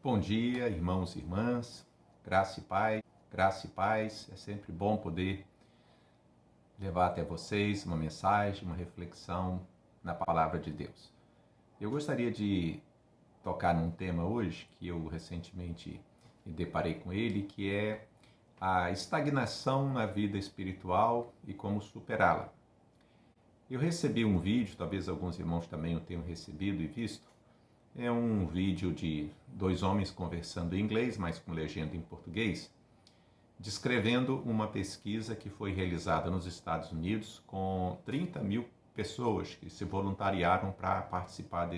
Bom dia, irmãos e irmãs, graça e paz. É sempre bom poder levar até vocês uma mensagem, uma reflexão na palavra de Deus. Eu gostaria de tocar num tema hoje que eu recentemente me deparei com ele, que é a estagnação na vida espiritual e como superá-la. Eu recebi um vídeo, talvez alguns irmãos também o tenham recebido e visto. É um vídeo de dois homens conversando em inglês, mas com legenda em português, descrevendo uma pesquisa que foi realizada nos Estados Unidos com 30 mil pessoas que se voluntariaram para participar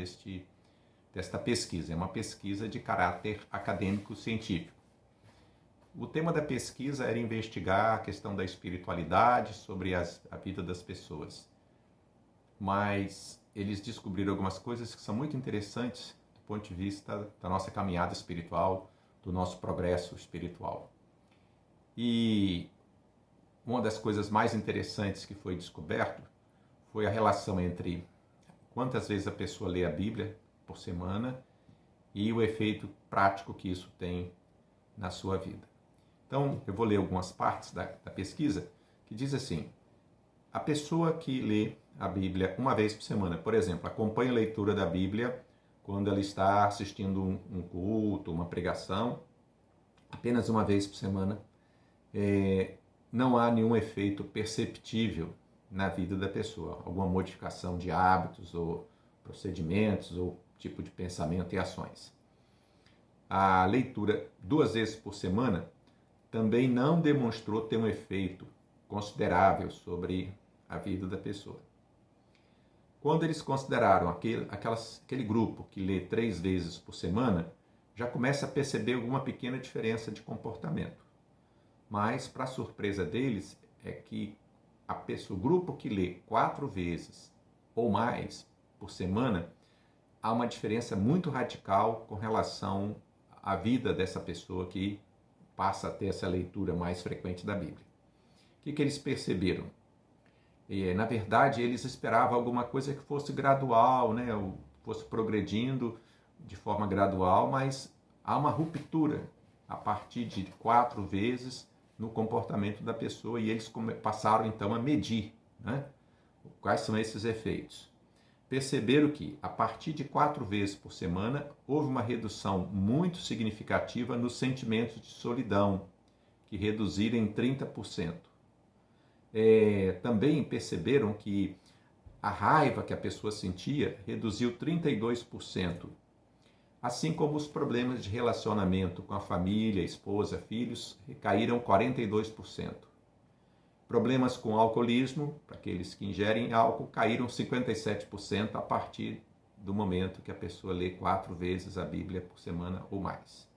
desta pesquisa. É uma pesquisa de caráter acadêmico-científico. O tema da pesquisa era investigar a questão da espiritualidade sobre a vida das pessoas. Mas eles descobriram algumas coisas que são muito interessantes do ponto de vista da nossa caminhada espiritual, do nosso progresso espiritual. E uma das coisas mais interessantes que foi descoberto foi a relação entre quantas vezes a pessoa lê a Bíblia por semana e o efeito prático que isso tem na sua vida. Então, eu vou ler algumas partes da pesquisa que diz assim: a pessoa que lê a Bíblia uma vez por semana, por exemplo, acompanha a leitura da Bíblia quando ela está assistindo um culto, uma pregação, apenas uma vez por semana, não há nenhum efeito perceptível na vida da pessoa, alguma modificação de hábitos ou procedimentos ou tipo de pensamento e ações. A leitura 2 vezes por semana também não demonstrou ter um efeito considerável sobre a vida da pessoa. Quando eles consideraram aquele grupo que lê 3 vezes por semana, já começa a perceber alguma pequena diferença de comportamento. Mas, para surpresa deles, é que o grupo que lê 4 vezes ou mais por semana, há uma diferença muito radical com relação à vida dessa pessoa que passa a ter essa leitura mais frequente da Bíblia. O que eles perceberam? Na verdade, eles esperavam alguma coisa que fosse gradual, né? Ou fosse progredindo de forma gradual, mas há uma ruptura a partir de 4 vezes no comportamento da pessoa e eles passaram então a medir, né? Quais são esses efeitos. Perceberam que a partir de 4 vezes por semana houve uma redução muito significativa nos sentimentos de solidão, que reduziram em 30%. Também perceberam que a raiva que a pessoa sentia reduziu 32%, assim como os problemas de relacionamento com a família, esposa, filhos, caíram 42%. Problemas com alcoolismo, para aqueles que ingerem álcool, caíram 57% a partir do momento que a pessoa lê 4 vezes a Bíblia por semana ou mais.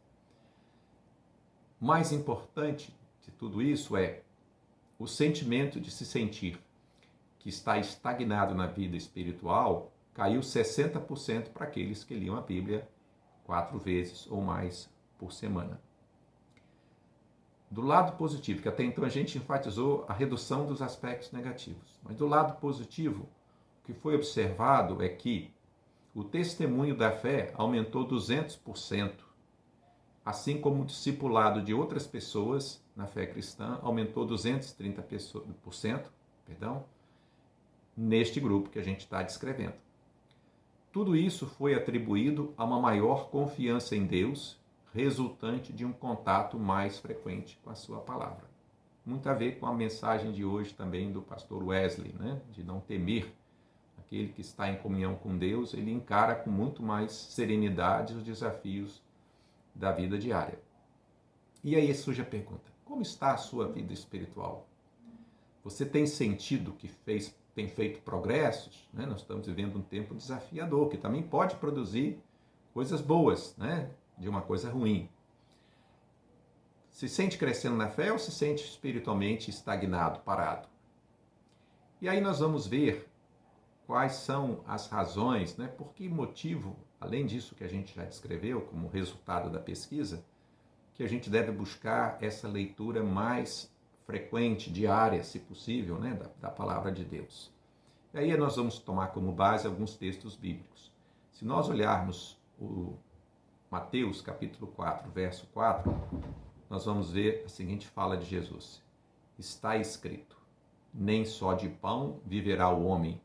Mais importante de tudo isso é o sentimento de se sentir que está estagnado na vida espiritual caiu 60% para aqueles que liam a Bíblia 4 vezes ou mais por semana. Do lado positivo, que até então a gente enfatizou a redução dos aspectos negativos, mas do lado positivo, o que foi observado é que o testemunho da fé aumentou 200%, assim como o discipulado de outras pessoas na fé cristã aumentou 230%, neste grupo que a gente está descrevendo. Tudo isso foi atribuído a uma maior confiança em Deus, resultante de um contato mais frequente com a sua palavra. Muito a ver com a mensagem de hoje também do pastor Wesley, né? De não temer. Aquele que está em comunhão com Deus, ele encara com muito mais serenidade os desafios da vida diária. E aí surge a pergunta: como está a sua vida espiritual? Você tem sentido que tem feito progressos? Né? Nós estamos vivendo um tempo desafiador, que também pode produzir coisas boas, né? De uma coisa ruim. Se sente crescendo na fé ou se sente espiritualmente estagnado, parado? E aí nós vamos ver quais são as razões, né? Por que motivo, além disso que a gente já descreveu como resultado da pesquisa, que a gente deve buscar essa leitura mais frequente, diária, se possível, né? da palavra de Deus. E aí nós vamos tomar como base alguns textos bíblicos. Se nós olharmos Mateus capítulo 4, verso 4, nós vamos ver a seguinte fala de Jesus. Está escrito, nem só de pão viverá o homem,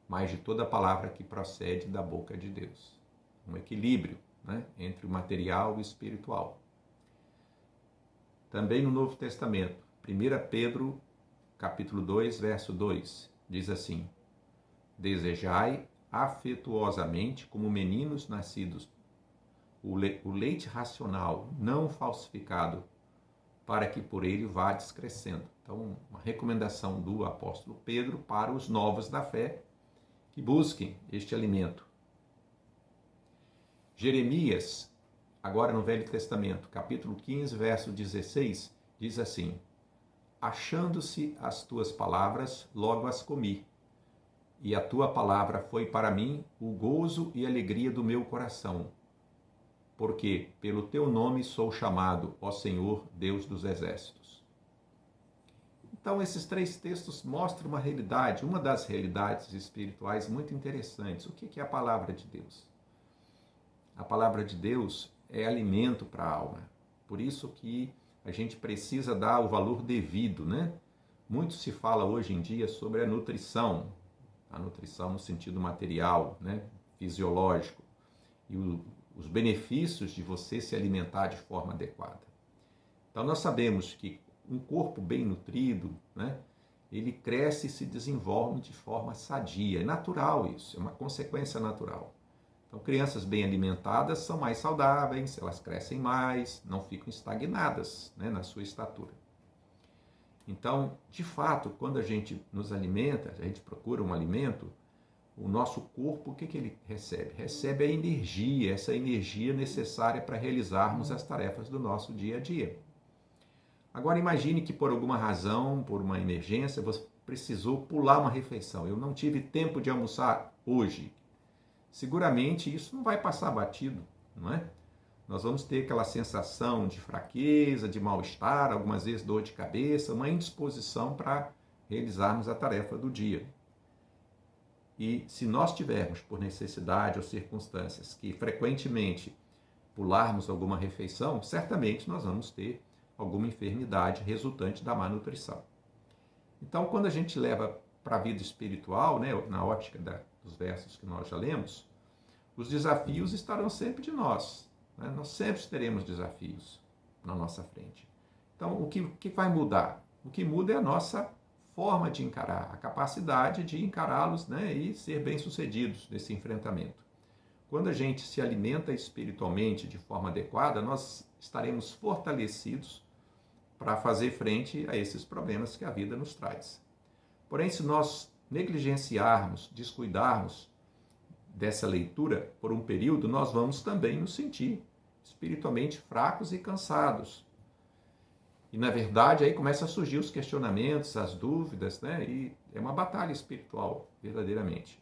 mas de toda palavra que procede da boca de Deus. Um equilíbrio, né, entre o material e o espiritual. Também no Novo Testamento, 1 Pedro capítulo 2, verso 2, diz assim, desejai afetuosamente como meninos nascidos o leite racional, não falsificado, para que por ele vá descrescendo. Então, uma recomendação do apóstolo Pedro para os novos da fé que busquem este alimento. Jeremias, agora no Velho Testamento, capítulo 15, verso 16, diz assim, achando-se as tuas palavras, logo as comi, e a tua palavra foi para mim o gozo e alegria do meu coração, porque pelo teu nome sou chamado, ó Senhor, Deus dos exércitos. Então, esses três textos mostram uma realidade, uma das realidades espirituais muito interessantes. O que é a palavra de Deus? A palavra de Deus é alimento para a alma. Por isso que a gente precisa dar o valor devido, né? Muito se fala hoje em dia sobre a nutrição no sentido material, né? Fisiológico, e os benefícios de você se alimentar de forma adequada. Então nós sabemos que um corpo bem nutrido, né? Ele cresce e se desenvolve de forma sadia. É natural isso, é uma consequência natural. Então, crianças bem alimentadas são mais saudáveis, elas crescem mais, não ficam estagnadas, né, na sua estatura. Então, de fato, quando a gente nos alimenta, a gente procura um alimento, o nosso corpo, o que ele recebe? Recebe a energia, essa energia necessária para realizarmos as tarefas do nosso dia a dia. Agora, imagine que por alguma razão, por uma emergência, você precisou pular uma refeição. Eu não tive tempo de almoçar hoje. Seguramente isso não vai passar batido, não é? Nós vamos ter aquela sensação de fraqueza, de mal-estar, algumas vezes dor de cabeça, uma indisposição para realizarmos a tarefa do dia. E se nós tivermos, por necessidade ou circunstâncias, que frequentemente pularmos alguma refeição, certamente nós vamos ter alguma enfermidade resultante da má nutrição. Então, quando a gente leva para a vida espiritual, né, na ótica dos versos que nós já lemos, os desafios estarão sempre de nós. Né? Nós sempre teremos desafios na nossa frente. Então, o que vai mudar? O que muda é a nossa forma de encarar, a capacidade de encará-los, né, e ser bem-sucedidos nesse enfrentamento. Quando a gente se alimenta espiritualmente de forma adequada, nós estaremos fortalecidos para fazer frente a esses problemas que a vida nos traz. Porém, se nós negligenciarmos, descuidarmos dessa leitura por um período, nós vamos também nos sentir espiritualmente fracos e cansados. E, na verdade, aí começam a surgir os questionamentos, as dúvidas, né? E é uma batalha espiritual, verdadeiramente.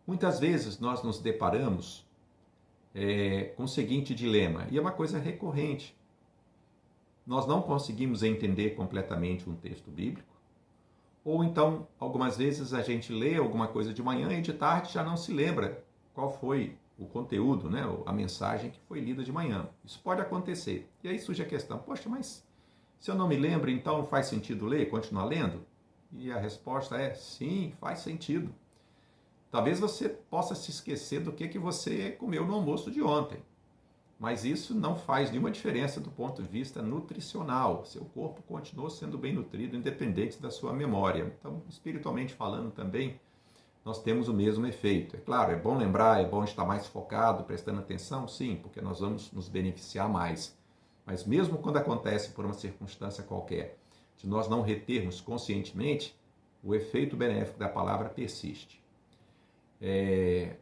Muitas vezes nós nos deparamos com o seguinte dilema, e é uma coisa recorrente. Nós não conseguimos entender completamente um texto bíblico, ou então, algumas vezes a gente lê alguma coisa de manhã e de tarde já não se lembra qual foi o conteúdo, né, a mensagem que foi lida de manhã. Isso pode acontecer. E aí surge a questão, poxa, mas se eu não me lembro, então faz sentido ler, continuar lendo? E a resposta é sim, faz sentido. Talvez você possa se esquecer do que você comeu no almoço de ontem. Mas isso não faz nenhuma diferença do ponto de vista nutricional. Seu corpo continuou sendo bem nutrido, independente da sua memória. Então, espiritualmente falando também, nós temos o mesmo efeito. É claro, é bom lembrar, é bom estar mais focado, prestando atenção, sim, porque nós vamos nos beneficiar mais. Mas mesmo quando acontece por uma circunstância qualquer, se nós não retermos conscientemente, o efeito benéfico da palavra persiste.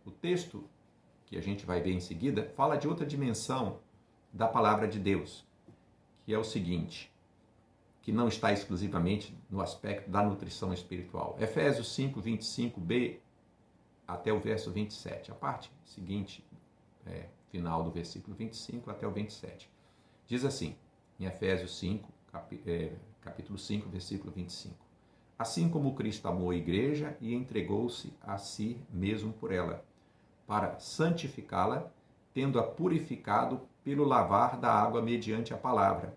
O texto que a gente vai ver em seguida, fala de outra dimensão da palavra de Deus, que é o seguinte, que não está exclusivamente no aspecto da nutrição espiritual. Efésios 5, 25b até o verso 27, a parte seguinte, final do versículo 25 até o 27. Diz assim, em Efésios 5, capítulo 5, versículo 25. Assim como Cristo amou a igreja e entregou-se a si mesmo por ela, para santificá-la tendo-a purificado pelo lavar da água mediante a palavra,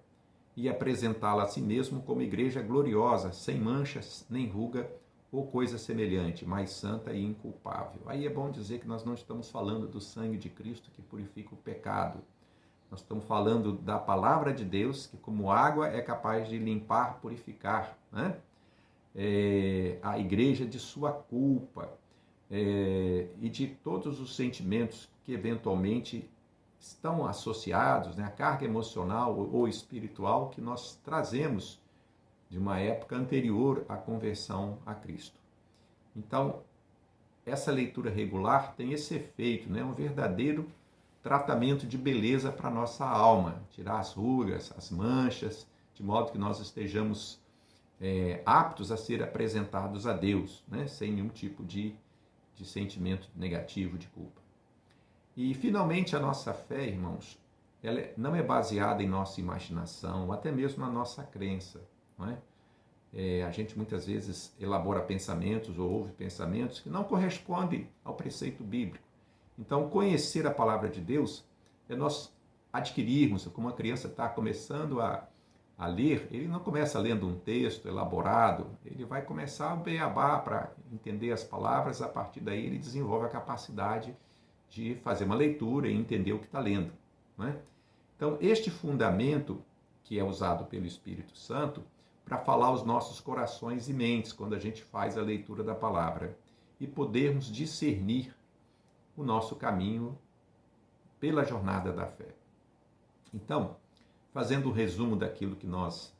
e apresentá-la a si mesmo como igreja gloriosa, sem manchas, nem ruga ou coisa semelhante, mas santa e inculpável. Aí é bom dizer que nós não estamos falando do sangue de Cristo que purifica o pecado. Nós estamos falando da palavra de Deus, que como água é capaz de limpar, purificar, né? A igreja de sua culpa e de todos os sentimentos que eventualmente estão associados, né, à carga emocional ou espiritual que nós trazemos de uma época anterior à conversão a Cristo. Então, essa leitura regular tem esse efeito, né, um verdadeiro tratamento de beleza para a nossa alma, tirar as rugas, as manchas, de modo que nós estejamos aptos a ser apresentados a Deus, né, sem nenhum tipo de sentimento negativo, de culpa. E, finalmente, a nossa fé, irmãos, ela não é baseada em nossa imaginação, ou até mesmo na nossa crença, não é? A gente muitas vezes elabora pensamentos ou ouve pensamentos que não correspondem ao preceito bíblico. Então, conhecer a palavra de Deus é nós adquirirmos, como uma criança está começando a ler, ele não começa lendo um texto elaborado, ele vai começar a beabá para entender as palavras, a partir daí ele desenvolve a capacidade de fazer uma leitura e entender o que está lendo, não é? Então, este fundamento que é usado pelo Espírito Santo para falar aos nossos corações e mentes quando a gente faz a leitura da palavra e podermos discernir o nosso caminho pela jornada da fé. Então, fazendo o resumo daquilo que nós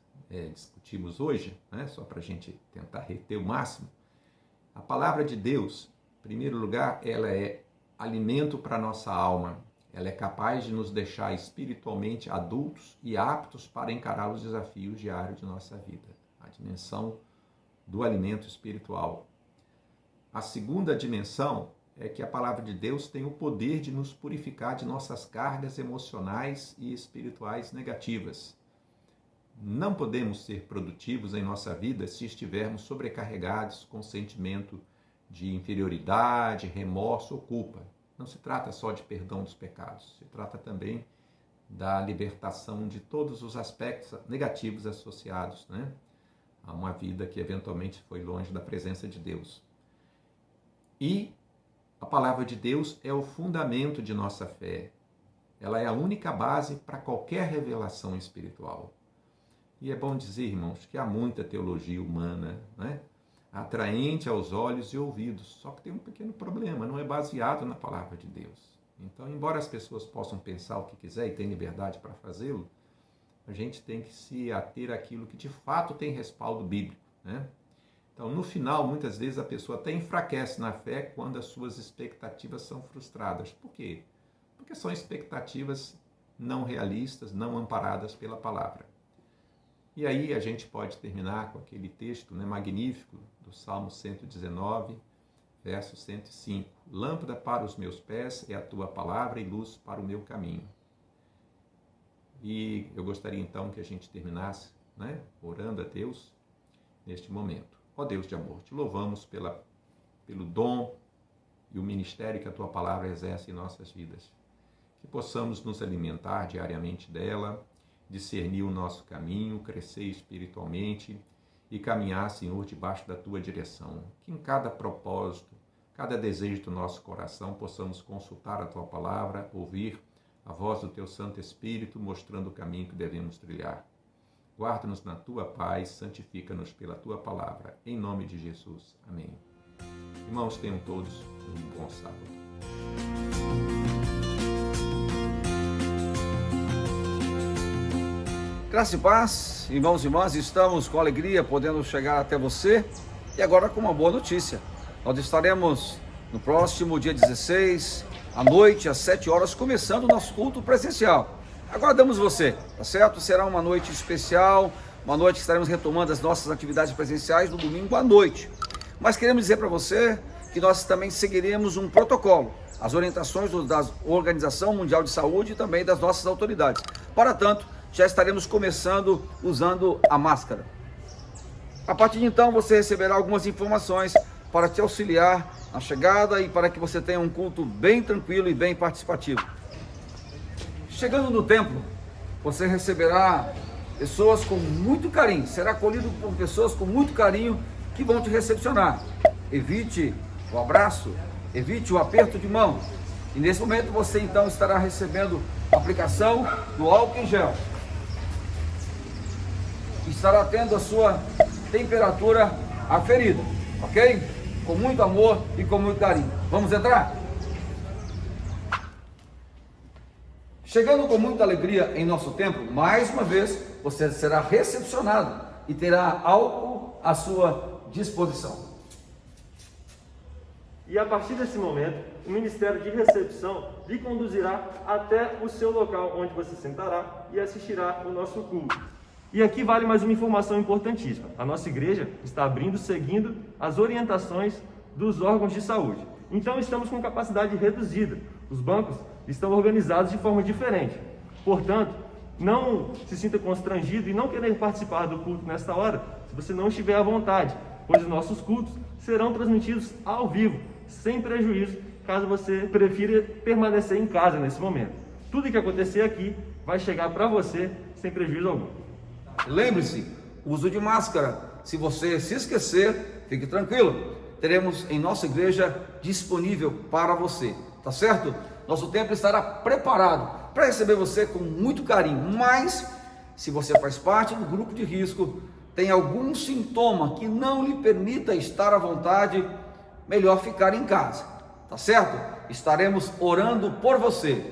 discutimos hoje, né, só para a gente tentar reter o máximo, a palavra de Deus, em primeiro lugar, ela é alimento para a nossa alma. Ela é capaz de nos deixar espiritualmente adultos e aptos para encarar os desafios diários de nossa vida. A dimensão do alimento espiritual. A segunda dimensão é que a palavra de Deus tem o poder de nos purificar de nossas cargas emocionais e espirituais negativas. Não podemos ser produtivos em nossa vida se estivermos sobrecarregados com sentimento de inferioridade, remorso ou culpa. Não se trata só de perdão dos pecados, se trata também da libertação de todos os aspectos negativos associados, né, a uma vida que eventualmente foi longe da presença de Deus. E a palavra de Deus é o fundamento de nossa fé. Ela é a única base para qualquer revelação espiritual. E é bom dizer, irmãos, que há muita teologia humana, né, atraente aos olhos e ouvidos, só que tem um pequeno problema, não é baseado na palavra de Deus. Então, embora as pessoas possam pensar o que quiser e tenham liberdade para fazê-lo, a gente tem que se ater àquilo que de fato tem respaldo bíblico, né? Então, no final, muitas vezes a pessoa até enfraquece na fé quando as suas expectativas são frustradas. Por quê? Porque são expectativas não realistas, não amparadas pela palavra. E aí a gente pode terminar com aquele texto, né, magnífico do Salmo 119, verso 105. Lâmpada para os meus pés é a tua palavra e luz para o meu caminho. E eu gostaria então que a gente terminasse, né, orando a Deus neste momento. Ó Deus de amor, te louvamos pelo dom e o ministério que a tua palavra exerce em nossas vidas. Que possamos nos alimentar diariamente dela, discernir o nosso caminho, crescer espiritualmente e caminhar, Senhor, debaixo da tua direção. Que em cada propósito, cada desejo do nosso coração, possamos consultar a tua palavra, ouvir a voz do teu Santo Espírito, mostrando o caminho que devemos trilhar. Guarda-nos na tua paz, santifica-nos pela tua palavra. Em nome de Jesus. Amém. Irmãos, tenham todos um bom sábado. Graça e paz, irmãos e irmãs, estamos com alegria podendo chegar até você e agora com uma boa notícia. Nós estaremos no próximo dia 16, à noite, às 7 horas, começando o nosso culto presencial. Aguardamos você, tá certo? Será uma noite especial, uma noite que estaremos retomando as nossas atividades presenciais no domingo à noite. Mas queremos dizer para você que nós também seguiremos um protocolo, as orientações da Organização Mundial de Saúde e também das nossas autoridades. Para tanto, já estaremos começando usando a máscara. A partir de então, você receberá algumas informações para te auxiliar na chegada e para que você tenha um culto bem tranquilo e bem participativo. Chegando no templo, você receberá pessoas com muito carinho, será acolhido por pessoas com muito carinho que vão te recepcionar. Evite o abraço, evite o aperto de mão. E nesse momento você então estará recebendo a aplicação do álcool em gel. Estará tendo a sua temperatura aferida, ok? Com muito amor e com muito carinho. Vamos entrar? Chegando com muita alegria em nosso templo, mais uma vez você será recepcionado e terá álcool à sua disposição. E a partir desse momento, o Ministério de Recepção lhe conduzirá até o seu local onde você sentará e assistirá o nosso culto. E aqui vale mais uma informação importantíssima. A nossa igreja está abrindo seguindo as orientações dos órgãos de saúde. Então estamos com capacidade reduzida. Os bancos estão organizados de forma diferente. Portanto, não se sinta constrangido e não querer participar do culto nesta hora, se você não estiver à vontade, pois os nossos cultos serão transmitidos ao vivo, sem prejuízo, caso você prefira permanecer em casa nesse momento. Tudo que acontecer aqui vai chegar para você sem prejuízo algum. Lembre-se, uso de máscara. Se você se esquecer, fique tranquilo. Teremos em nossa igreja disponível para você, tá certo? Nosso templo estará preparado para receber você com muito carinho. Mas, se você faz parte do grupo de risco, tem algum sintoma que não lhe permita estar à vontade, melhor ficar em casa, tá certo? Estaremos orando por você.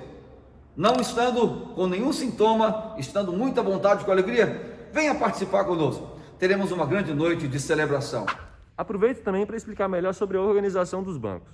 Não estando com nenhum sintoma, estando muito à vontade, com alegria, venha participar conosco. Teremos uma grande noite de celebração. Aproveito também para explicar melhor sobre a organização dos bancos.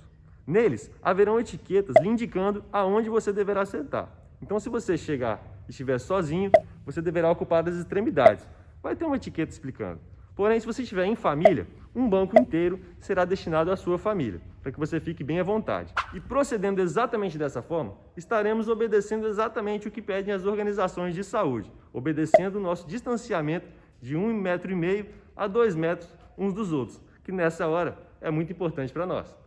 Neles, haverão etiquetas lhe indicando aonde você deverá sentar. Então, se você chegar e estiver sozinho, você deverá ocupar as extremidades. Vai ter uma etiqueta explicando. Porém, se você estiver em família, um banco inteiro será destinado à sua família, para que você fique bem à vontade. E procedendo exatamente dessa forma, estaremos obedecendo exatamente o que pedem as organizações de saúde, obedecendo o nosso distanciamento de 1,5 metro a 2 metros uns dos outros, que nessa hora é muito importante para nós.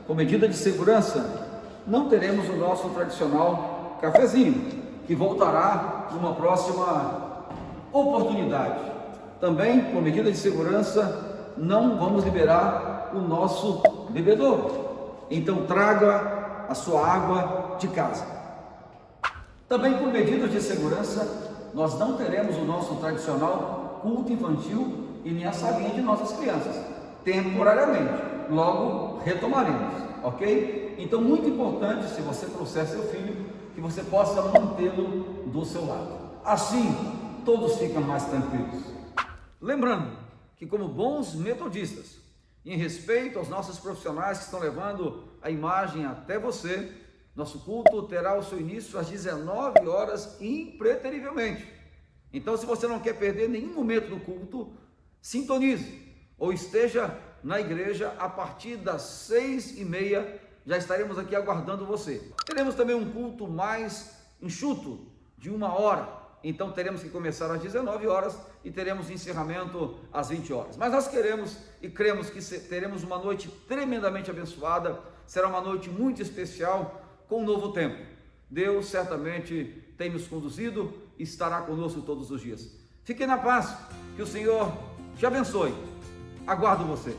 Com medida de segurança, não teremos o nosso tradicional cafezinho, que voltará numa próxima oportunidade. Também, por medida de segurança, não vamos liberar o nosso bebedouro. Então traga a sua água de casa. Também, por medida de segurança, nós não teremos o nosso tradicional culto infantil e nem a salinha de nossas crianças, temporariamente. Logo retomaremos, ok? Então, muito importante, se você trouxer seu filho, que você possa mantê-lo do seu lado. Assim, todos ficam mais tranquilos. Lembrando que, como bons metodistas, em respeito aos nossos profissionais que estão levando a imagem até você, nosso culto terá o seu início às 19 horas impreterivelmente. Então, se você não quer perder nenhum momento do culto, sintonize ou esteja na igreja a partir das 6h30, já estaremos aqui aguardando você. Teremos também um culto mais enxuto, de 1 hora, então teremos que começar às 19 horas e teremos encerramento às 20 horas. Mas nós queremos e cremos que teremos uma noite tremendamente abençoada, será uma noite muito especial, com um novo tempo. Deus certamente tem nos conduzido e estará conosco todos os dias. Fique na paz, que o Senhor te abençoe. Aguardo você.